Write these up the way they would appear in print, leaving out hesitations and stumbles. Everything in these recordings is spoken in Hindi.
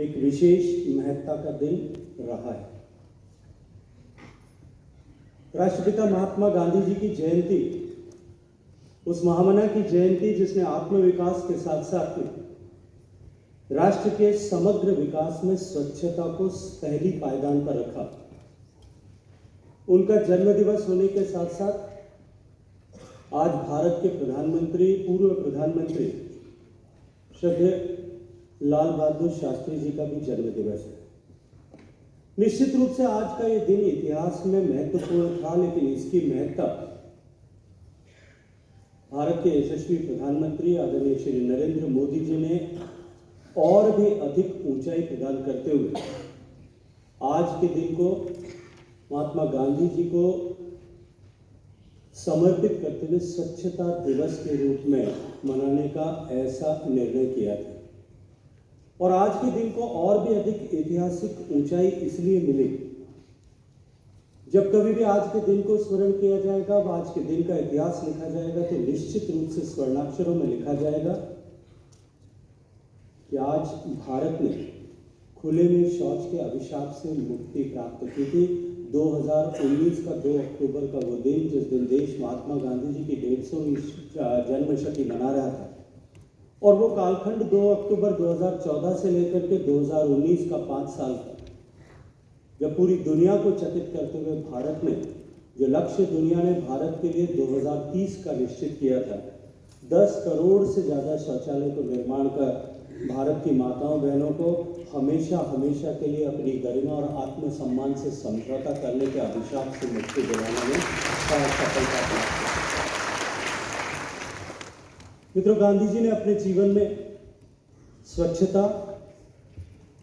एक विशेष महत्ता का दिन रहा है। राष्ट्रपिता महात्मा गांधी जी की जयंती, उस महामना की जयंती जिसने आत्मविकास के साथ साथ में राष्ट्र के समग्र विकास में स्वच्छता को पहली पायदान पर रखा। उनका जन्म दिवस होने के साथ साथ आज भारत के प्रधानमंत्री, पूर्व प्रधानमंत्री श्रद्धेय लाल बहादुर शास्त्री जी का भी जन्म दिवस है। निश्चित रूप से आज का ये दिन इतिहास में महत्वपूर्ण था, लेकिन इसकी महत्ता भारत के यशस्वी प्रधानमंत्री आदरणीय श्री नरेंद्र मोदी जी ने और भी अधिक ऊंचाई प्रदान करते हुए आज के दिन को महात्मा गांधी जी को समर्पित करते हुए स्वच्छता दिवस के रूप में मनाने का ऐसा निर्णय किया था। और आज के दिन को और भी अधिक ऐतिहासिक ऊंचाई इसलिए मिली, जब कभी भी आज के दिन को स्मरण किया जाएगा, आज के दिन का इतिहास लिखा जाएगा, तो निश्चित रूप से स्वर्णाक्षरों में लिखा जाएगा कि आज भारत ने खुले में शौच के अभिशाप से मुक्ति प्राप्त की थी। 2019 का 2 अक्टूबर का वो दिन, जिस दिन देश महात्मा गांधी जी की 150वीं जन्मशती मना रहा था, और वो कालखंड 2 अक्टूबर 2014 से लेकर के 2019 का 5 साल था, जब पूरी दुनिया को चकित करते हुए भारत ने जो लक्ष्य दुनिया ने भारत के लिए 2030 का निश्चित किया था, 10 करोड़ से ज़्यादा शौचालय को निर्माण कर भारत की माताओं बहनों को हमेशा हमेशा के लिए अपनी गरिमा और आत्मसम्मान से समझौता करने के अभिशाप से मुक्ति दिलाने में सफलता प्राप्त की। मित्रों, गांधी जी ने अपने जीवन में स्वच्छता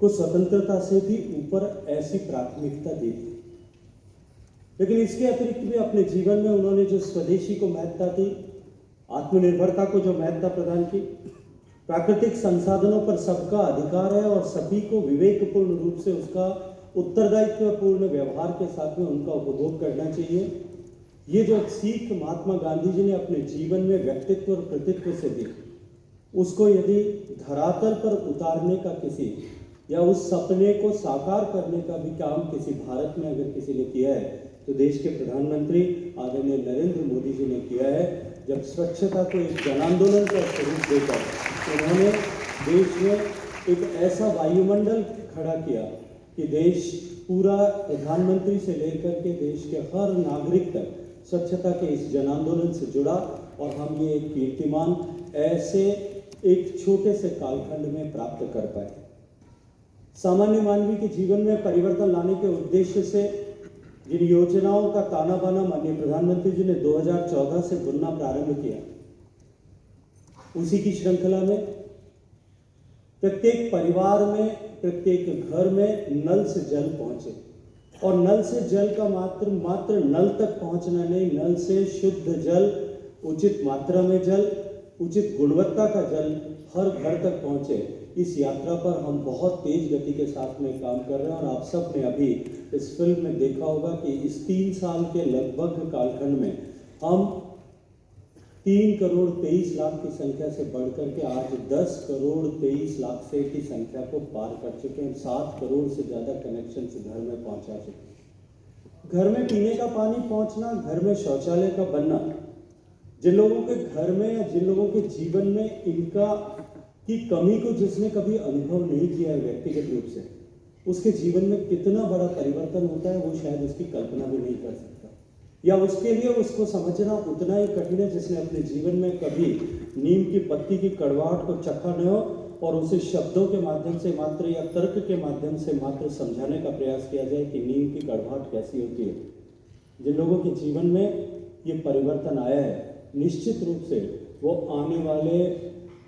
को स्वतंत्रता से भी ऊपर ऐसी प्राथमिकता दी थी, लेकिन इसके अतिरिक्त भी अपने जीवन में उन्होंने जो स्वदेशी को महत्ता दी, आत्मनिर्भरता को जो महत्ता प्रदान की, प्राकृतिक संसाधनों पर सबका अधिकार है और सभी को विवेकपूर्ण रूप से उसका उत्तरदायित्वपूर्ण व्यवहार के साथ में उनका उपभोग करना चाहिए, ये जो सीख महात्मा गांधी जी ने अपने जीवन में व्यक्तित्व और कृतित्व से दी, उसको यदि धरातल पर उतारने का किसी या उस सपने को साकार करने का भी काम किसी भारत में अगर किसी ने किया है, तो देश के प्रधानमंत्री आदरणीय नरेंद्र मोदी जी ने किया है, जब स्वच्छता को एक जन आंदोलन का स्वरूप देकर उन्होंने देश में एक ऐसा वायुमंडल खड़ा किया कि देश पूरा प्रधानमंत्री से लेकर के देश के हर नागरिक तक स्वच्छता के इस जन आंदोलन से जुड़ा, और हम ये एक कीर्तिमान ऐसे एक छोटे से कालखंड में प्राप्त कर पाए। सामान्य मानवी के जीवन में परिवर्तन लाने के उद्देश्य से जिन योजनाओं का ताना बाना माननीय प्रधानमंत्री जी ने 2014 से बुनना प्रारंभ किया, उसी की श्रृंखला में प्रत्येक परिवार में, प्रत्येक घर में नल से जल पहुंचे, और नल से जल का मात्र नल तक पहुंचना नहीं, नल से शुद्ध जल, उचित मात्रा में जल, उचित गुणवत्ता का जल हर घर तक पहुंचे। इस यात्रा पर हम बहुत तेज गति के साथ में काम कर रहे हैं, और आप सब ने अभी इस फिल्म में देखा होगा कि इस 3 साल के लगभग कालखंड में हम 3 करोड़ 23 लाख की संख्या से बढ़कर के आज 10 करोड़ 23 लाख से की संख्या को पार कर चुके हैं। 7 करोड़ से ज़्यादा कनेक्शन से घर में पहुंचा चुके हैं। घर में पीने का पानी पहुंचना, घर में शौचालय का बनना, जिन लोगों के घर में या जिन लोगों के जीवन में इनका की कमी को जिसने कभी अनुभव नहीं किया है व्यक्तिगत रूप से, उसके जीवन में कितना बड़ा परिवर्तन होता है वो शायद उसकी कल्पना भी नहीं कर सकता, या उसके लिए उसको समझना उतना ही कठिन है जिसने अपने जीवन में कभी नीम की पत्ती की कड़वाहट को चखा न हो और उसे शब्दों के माध्यम से मात्र या तर्क के माध्यम से मात्र समझाने का प्रयास किया जाए कि नीम की कड़वाहट कैसी होती है। जिन लोगों के जीवन में ये परिवर्तन आया है, निश्चित रूप से वो आने वाले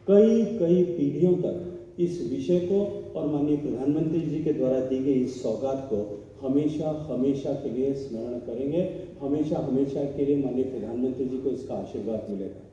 कई पीढ़ियों तक इस विषय को और माननीय प्रधानमंत्री जी के द्वारा दी गई इस सौगात को हमेशा हमेशा के लिए स्मरण करेंगे। हमेशा हमेशा के लिए माननीय प्रधानमंत्री जी को इसका आशीर्वाद मिलेगा।